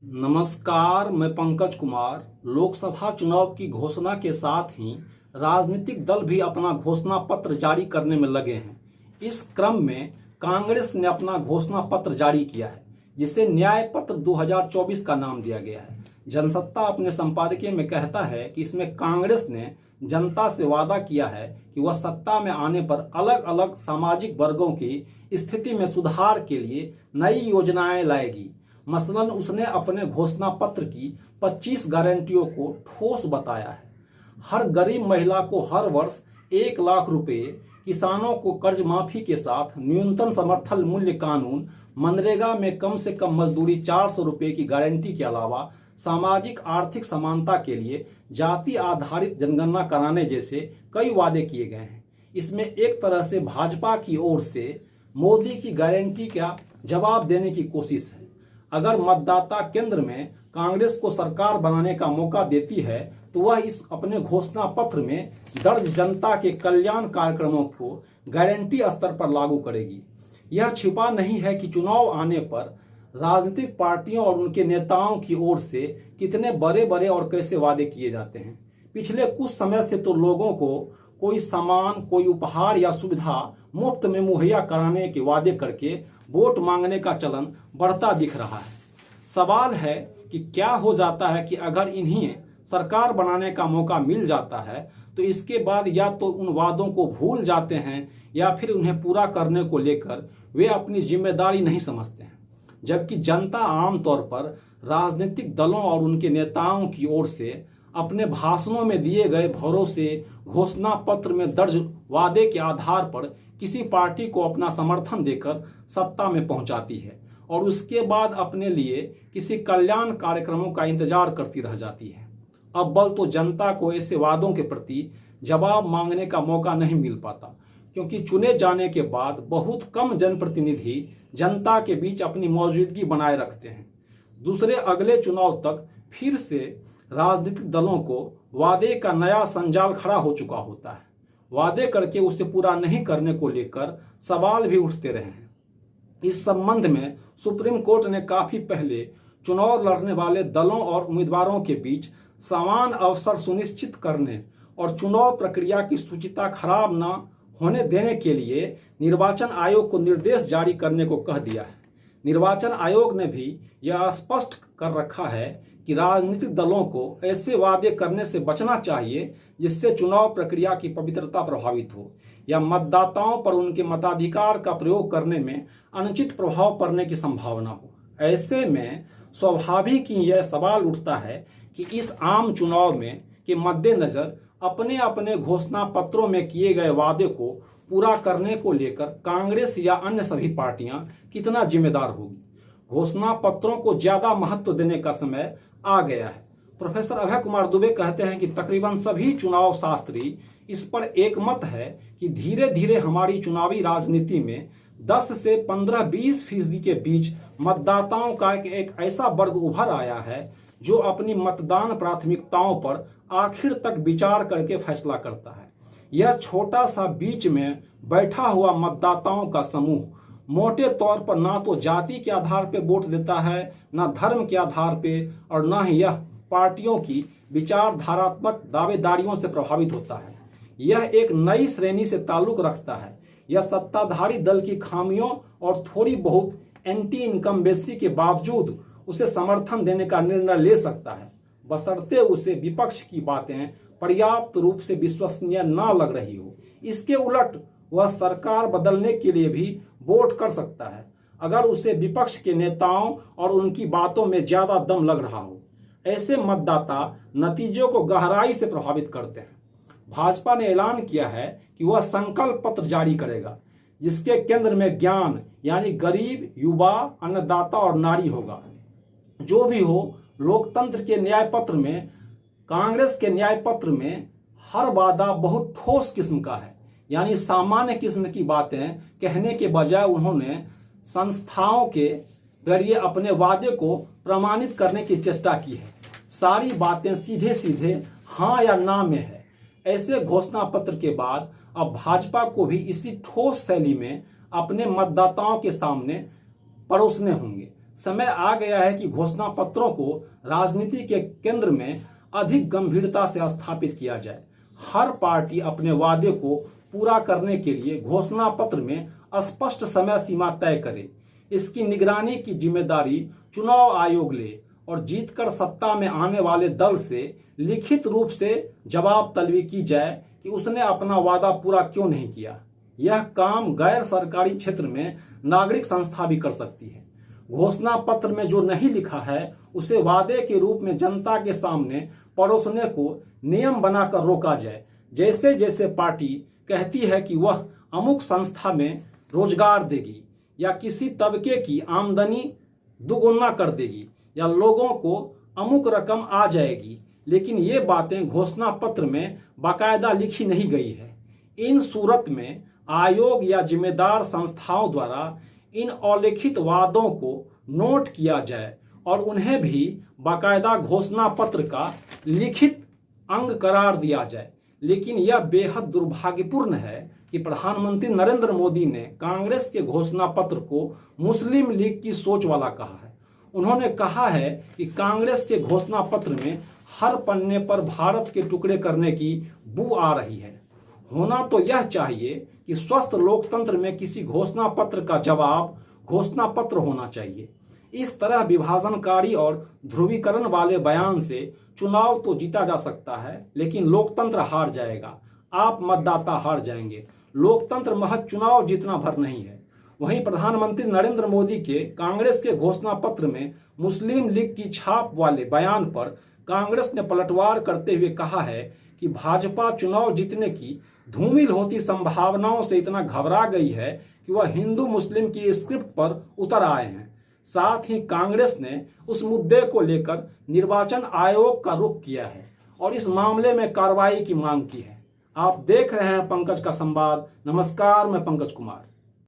नमस्कार, मैं पंकज कुमार। लोकसभा चुनाव की घोषणा के साथ ही राजनीतिक दल भी अपना घोषणा पत्र जारी करने में लगे हैं। इस क्रम में कांग्रेस ने अपना घोषणा पत्र जारी किया है, जिसे न्याय पत्र 2024 का नाम दिया गया है। जनसत्ता अपने संपादकीय में कहता है कि इसमें कांग्रेस ने जनता से वादा किया है कि वह सत्ता में आने पर अलग अलग सामाजिक वर्गों की स्थिति में सुधार के लिए नई योजनाएं लाएगी। मसलन उसने अपने घोषणा पत्र की 25 गारंटियों को ठोस बताया है। हर गरीब महिला को हर वर्ष 1 लाख रुपए, किसानों को कर्ज माफी के साथ न्यूनतम समर्थन मूल्य कानून, मनरेगा में कम से कम मजदूरी 400 रुपए की गारंटी के अलावा सामाजिक आर्थिक समानता के लिए जाति आधारित जनगणना कराने जैसे कई वादे किए गए हैं। इसमें एक तरह से भाजपा की ओर से मोदी की गारंटी का जवाब देने की कोशिश है। अगर मतदाता केंद्र में कांग्रेस को सरकार बनाने का मौका देती है तो वह इस अपने घोषणा पत्र में दर्ज जनता के कल्याण कार्यक्रमों को गारंटी स्तर पर लागू करेगी। यह छिपा नहीं है कि चुनाव आने पर राजनीतिक पार्टियों और उनके नेताओं की ओर से कितने बड़े बड़े और कैसे वादे किए जाते हैं। पिछले कुछ समय से तो लोगों को कोई सामान, कोई उपहार या सुविधा मुफ्त में मुहैया कराने के वादे करके वोट मांगने का चलन बढ़ता दिख रहा है। सवाल है कि क्या हो जाता है कि अगर इन्हें सरकार बनाने का मौका मिल जाता है तो इसके बाद या तो उन वादों को भूल जाते हैं या फिर उन्हें पूरा करने को लेकर वे अपनी जिम्मेदारी नहीं समझते हैं। जबकि जनता आमतौर पर राजनीतिक दलों और उनके नेताओं की ओर से अपने भाषणों में दिए गए भरोसे, घोषणा पत्र में दर्ज वादे के आधार पर किसी पार्टी को अपना समर्थन देकर सत्ता में पहुंचाती है और उसके बाद अपने लिए किसी कल्याण कार्यक्रमों का इंतजार करती रह जाती है। अव्वल तो जनता को ऐसे वादों के प्रति जवाब मांगने का मौका नहीं मिल पाता, क्योंकि चुने जाने के बाद बहुत कम जनप्रतिनिधि जनता के बीच अपनी मौजूदगी बनाए रखते हैं। दूसरे अगले चुनाव तक फिर से राजनीतिक दलों को वादे का नया संजाल खड़ा हो चुका होता है। वादे करके उसे पूरा नहीं करने को लेकर सवाल भी उठते रहे हैं। इस संबंध में सुप्रीम कोर्ट ने काफी पहले चुनाव लड़ने वाले दलों और उम्मीदवारों के बीच समान अवसर सुनिश्चित करने और चुनाव प्रक्रिया की शुचिता खराब न होने देने के लिए निर्वाचन आयोग को निर्देश जारी करने को कह दिया है। निर्वाचन आयोग ने भी यह स्पष्ट कर रखा है कि राजनीतिक दलों को ऐसे वादे करने से बचना चाहिए जिससे चुनाव प्रक्रिया की पवित्रता प्रभावित हो या मतदाताओं पर उनके मताधिकार का प्रयोग करने में अनुचित प्रभाव पड़ने की संभावना हो। ऐसे में स्वाभाविक ही यह सवाल उठता है कि इस आम चुनाव में के मद्देनजर अपने अपने घोषणा पत्रों में किए गए वादे को पूरा करने को लेकर कांग्रेस या अन्य सभी पार्टियां कितना जिम्मेदार होगी। घोषणा पत्रों को ज्यादा महत्व देने का समय आ गया है। प्रोफेसर अभय कुमार दुबे कहते हैं कि तकरीबन सभी चुनाव शास्त्री इस पर एकमत है कि धीरे धीरे हमारी चुनावी राजनीति में 10 से 15-20% के बीच मतदाताओं का एक ऐसा वर्ग उभर आया है जो अपनी मतदान प्राथमिकताओं पर आखिर तक विचार करके फैसला करता है। यह छोटा सा बीच में बैठा हुआ मतदाताओं का समूह मोटे तौर पर ना तो जाति के आधार पर वोट देता है, ना धर्म के आधार पे, और ना ही यह पार्टियों की विचारधारात्मक दावेदारियों से प्रभावित होता है। यह एक नई श्रेणी से ताल्लुक रखता है। यह सत्ताधारी दल की खामियों और थोड़ी बहुत एंटी इनकम्बेंसी के बावजूद उसे समर्थन देने का निर्णय ले सकता है, बशर्ते उसे विपक्ष की बातें पर्याप्त रूप से विश्वसनीय न लग रही हो। इसके उलट वह सरकार बदलने के लिए भी वोट कर सकता है अगर उसे विपक्ष के नेताओं और उनकी बातों में ज्यादा दम लग रहा हो। ऐसे मतदाता नतीजों को गहराई से प्रभावित करते हैं। भाजपा ने ऐलान किया है कि वह संकल्प पत्र जारी करेगा जिसके केंद्र में ज्ञान यानी गरीब, युवा, अन्नदाता और नारी होगा। जो भी हो, लोकतंत्र के न्याय पत्र में, कांग्रेस के न्याय पत्र में हर वादा बहुत ठोस किस्म का है, यानी सामान्य किस्म की बातें कहने के बजाय उन्होंने संस्थाओं के जरिए अपने वादे को प्रमाणित करने की चेष्टा की है। सारी बातें सीधे सीधे हाँ या ना में है। ऐसे घोषणा पत्र के बाद अब भाजपा को भी इसी ठोस शैली में अपने मतदाताओं के सामने परोसने होंगे। समय आ गया है कि घोषणा पत्रों को राजनीति के केंद्र में अधिक गंभीरता से स्थापित किया जाए। हर पार्टी अपने वादे को पूरा करने के लिए घोषणा पत्र में स्पष्ट समय सीमा तय करे। इसकी निगरानी की जिम्मेदारी चुनाव आयोग ले और जीतकर सत्ता में आने वाले दल से लिखित रूप से जवाब तलबी की जाए कि उसने अपना वादा पूरा क्यों नहीं किया। यह काम गैर सरकारी क्षेत्र में नागरिक संस्था भी कर सकती है। घोषणा पत्र में जो नहीं लिखा है उसे वादे के रूप में जनता के सामने परोसने को नियम बनाकर रोका जाए। जैसे जैसे पार्टी कहती है कि वह अमुक संस्था में रोजगार देगी या किसी तबके की आमदनी दुगुना कर देगी या लोगों को अमुक रकम आ जाएगी, लेकिन ये बातें घोषणा पत्र में बाकायदा लिखी नहीं गई है। इन सूरत में आयोग या जिम्मेदार संस्थाओं द्वारा इन अलिखित वादों को नोट किया जाए और उन्हें भी बाकायदा घोषणा पत्र का लिखित अंग करार दिया जाए। लेकिन यह बेहद दुर्भाग्यपूर्ण है कि प्रधानमंत्री नरेंद्र मोदी ने कांग्रेस के घोषणा पत्र को मुस्लिम लीग की सोच वाला कहा है। उन्होंने कहा है कि कांग्रेस के घोषणा पत्र में हर पन्ने पर भारत के टुकड़े करने की बू आ रही है। होना तो यह चाहिए कि स्वस्थ लोकतंत्र में किसी घोषणा पत्र का जवाब घोषणा पत्र होना चाहिए। इस तरह विभाजनकारी और ध्रुवीकरण वाले बयान से चुनाव तो जीता जा सकता है, लेकिन लोकतंत्र हार जाएगा। आप मतदाता हार जाएंगे। लोकतंत्र महज चुनाव जीतना भर नहीं है। वहीं प्रधानमंत्री नरेंद्र मोदी के कांग्रेस के घोषणा पत्र में मुस्लिम लीग की छाप वाले बयान पर कांग्रेस ने पलटवार करते हुए कहा है कि भाजपा चुनाव जीतने की धूमिल होती संभावनाओं से इतना घबरा गई है कि वह हिंदू मुस्लिम की स्क्रिप्ट पर उतर आए हैं। साथ ही कांग्रेस ने उस मुद्दे को लेकर निर्वाचन आयोग का रुख किया है और इस मामले में कार्रवाई की मांग की है। आप देख रहे हैं पंकज का संवाद। नमस्कार, मैं पंकज कुमार।